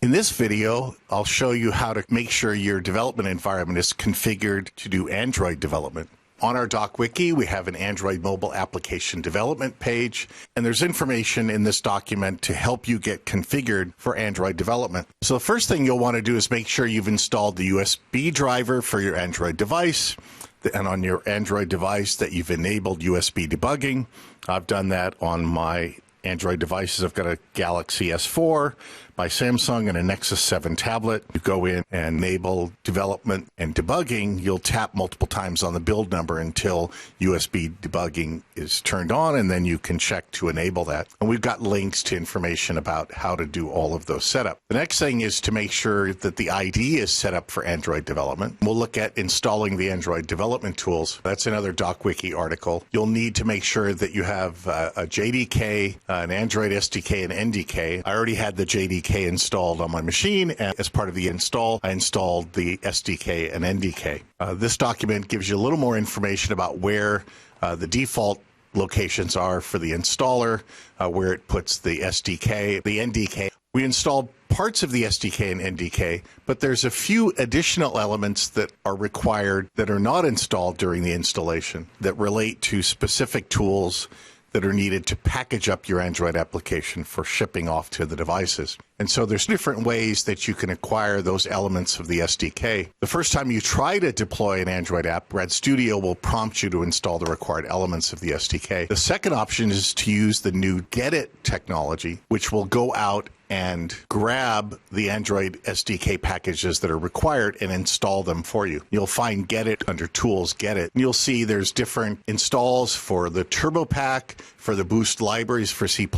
In this video, I'll show you how to make sure your development environment is configured to do Android development. On our DocWiki, we have an Android mobile application development page, and there's information in this document to help you get configured for Android development. So the first thing you'll want to do is make sure you've installed the USB driver for your Android device, and on your Android device that you've enabled USB debugging. I've done that on my Android devices. I've got a Galaxy S4 by Samsung and a Nexus 7 tablet. You go in and enable development and debugging. You'll tap multiple times on the build number until USB debugging is turned on, and then you can check to enable that. And we've got links to information about how to do all of those setup. The next thing is to make sure that the ID is set up for Android development. We'll look at installing the Android development tools. That's another DocWiki article. You'll need to make sure that you have a JDK, an Android SDK, and NDK. I already had the JDK installed on my machine, and as part of the install, I installed the SDK and NDK. This document gives you a little more information about where the default locations are for the installer, where it puts the SDK, the NDK. We installed parts of the SDK and NDK, but there's a few additional elements that are required that are not installed during the installation that relate to specific tools that are needed to package up your Android application for shipping off to the devices. And so there's different ways that you can acquire those elements of the SDK. The first time you try to deploy an Android app, Rad Studio will prompt you to install the required elements of the SDK. The second option is to use the new Gedit technology, which will go out and grab the Android SDK packages that are required and install them for you. You'll find Gedit under Tools, Gedit. You'll see there's different installs for the TurboPack, for the Boost libraries for C++,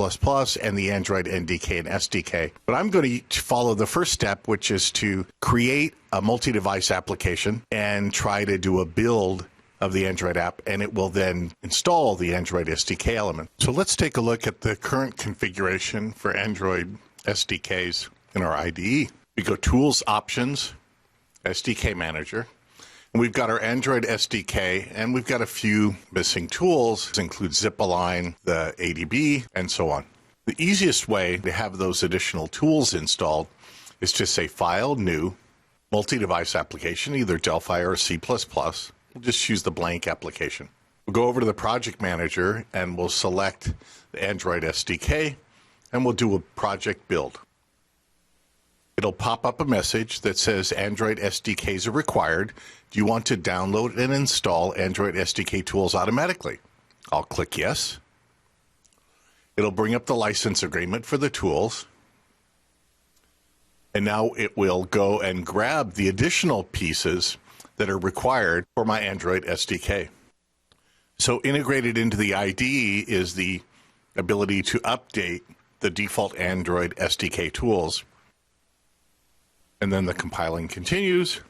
and the Android NDK and SDK. But I'm going to follow the first step, which is to create a multi-device application and try to do a build of the Android app, and it will then install the Android SDK element. So let's take a look at the current configuration for Android SDKs in our IDE. We go Tools, Options, SDK Manager, and we've got our Android SDK, and we've got a few missing tools. This includes Zip-Align, the ADB, and so on. The easiest way to have those additional tools installed is to say File, New, Multi-Device Application, either Delphi or C++. We'll just use the blank application. We'll go over to the Project Manager, and we'll select the Android SDK, and we'll do a project build. It'll pop up a message that says Android SDKs are required. Do you want to download and install Android SDK tools automatically? I'll click yes. It'll bring up the license agreement for the tools. And now it will go and grab the additional pieces that are required for my Android SDK. So integrated into the IDE is the ability to update the default Android SDK tools. And then the compiling continues,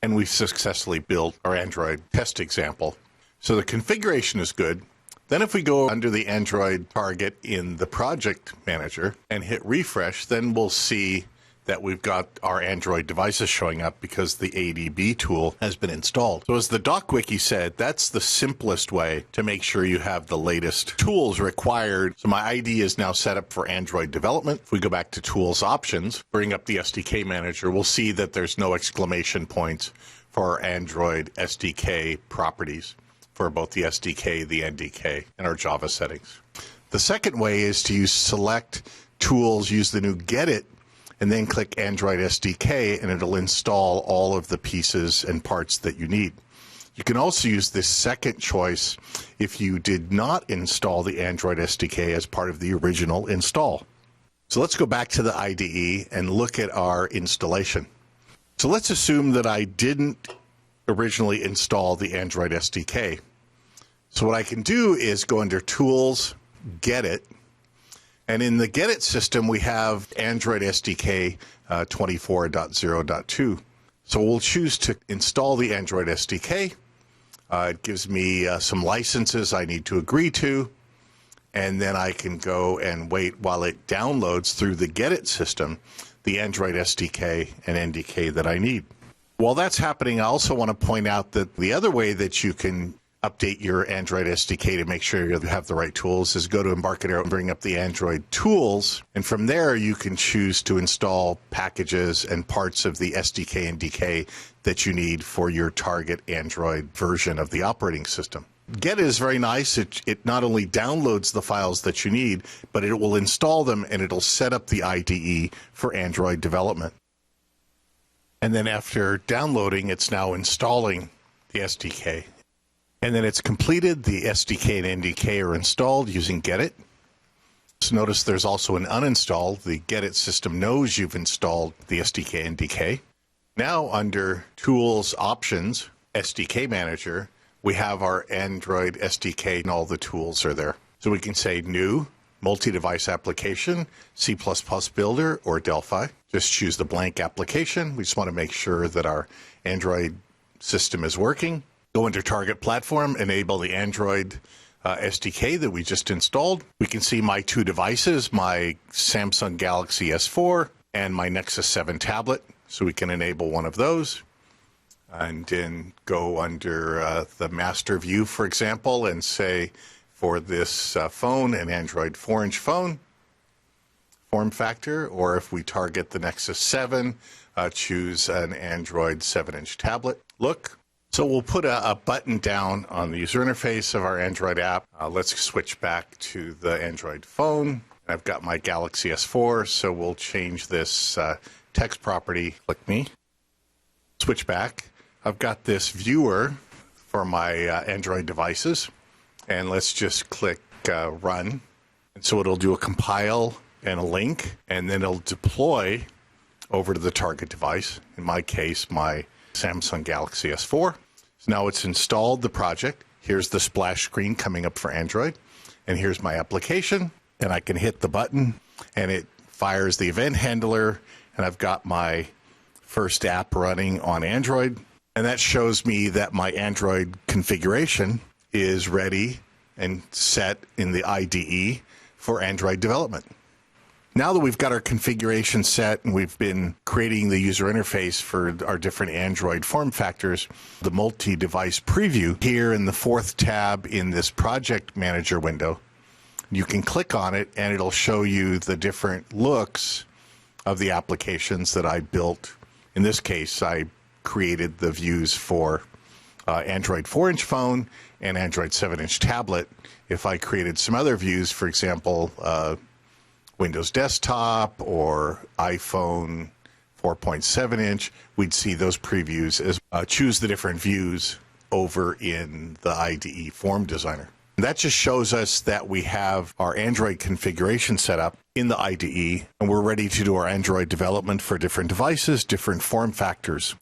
and we've successfully built our Android test example. So the configuration is good. Then if we go under the Android target in the Project Manager and hit refresh, then we'll see that we've got our Android devices showing up because the ADB tool has been installed. So as the DocWiki said, that's the simplest way to make sure you have the latest tools required. So my IDE is now set up for Android development. If we go back to Tools, Options, bring up the SDK Manager, we'll see that there's no exclamation points for our Android SDK properties for both the SDK, the NDK, and our Java settings. The second way is to select tools, use the new Gedit, and then click Android SDK, and it'll install all of the pieces and parts that you need. You can also use this second choice if you did not install the Android SDK as part of the original install. So let's go back to the IDE and look at our installation. So let's assume that I didn't originally install the Android SDK. So what I can do is go under Tools, Gedit, and in the Gedit system, we have Android SDK 24.0.2. So we'll choose to install the Android SDK. It gives me some licenses I need to agree to. And then I can go and wait while it downloads through the Gedit system the Android SDK and NDK that I need. While that's happening, I also want to point out that the other way that you can update your Android SDK to make sure you have the right tools is go to Embarcadero and bring up the Android tools. And from there, you can choose to install packages and parts of the SDK and DK that you need for your target Android version of the operating system. Get is very nice. It not only downloads the files that you need, but it will install them and it'll set up the IDE for Android development. And then after downloading, it's now installing the SDK. And then it's completed. The SDK and NDK are installed using Get-It. So notice there's also an uninstall. The Get-It system knows you've installed the SDK and NDK. Now under Tools, Options, SDK Manager, we have our Android SDK and all the tools are there. So we can say New, Multi-Device Application, C++ Builder, or Delphi. Just choose the blank application. We just want to make sure that our Android system is working. Go into Target Platform, enable the Android SDK that we just installed. We can see my two devices, my Samsung Galaxy S4 and my Nexus 7 tablet. So we can enable one of those. And then go under the master view, for example, and say for this phone, an Android 4-inch phone form factor, or if we target the Nexus 7, choose an Android 7-inch tablet look. So we'll put a button down on the user interface of our Android app. Let's switch back to the Android phone. I've got my Galaxy S4, so we'll change this text property. Click me. Switch back. I've got this viewer for my Android devices, and let's just click Run. And so it'll do a compile and a link, and then it'll deploy over to the target device. In my case, my Samsung Galaxy S4. So now it's installed the project. Here's the splash screen coming up for Android. And here's my application. And I can hit the button and it fires the event handler. And I've got my first app running on Android. And that shows me that my Android configuration is ready and set in the IDE for Android development. Now that we've got our configuration set and we've been creating the user interface for our different Android form factors, the multi-device preview here in the fourth tab in this project manager window, you can click on it and it'll show you the different looks of the applications that I built. In this case, I created the views for Android 4-inch phone and Android 7-inch tablet. If I created some other views, for example, Windows Desktop or iPhone 4.7-inch, we'd see those previews as choose the different views over in the IDE Form Designer. That just shows us that we have our Android configuration set up in the IDE, and we're ready to do our Android development for different devices, different form factors.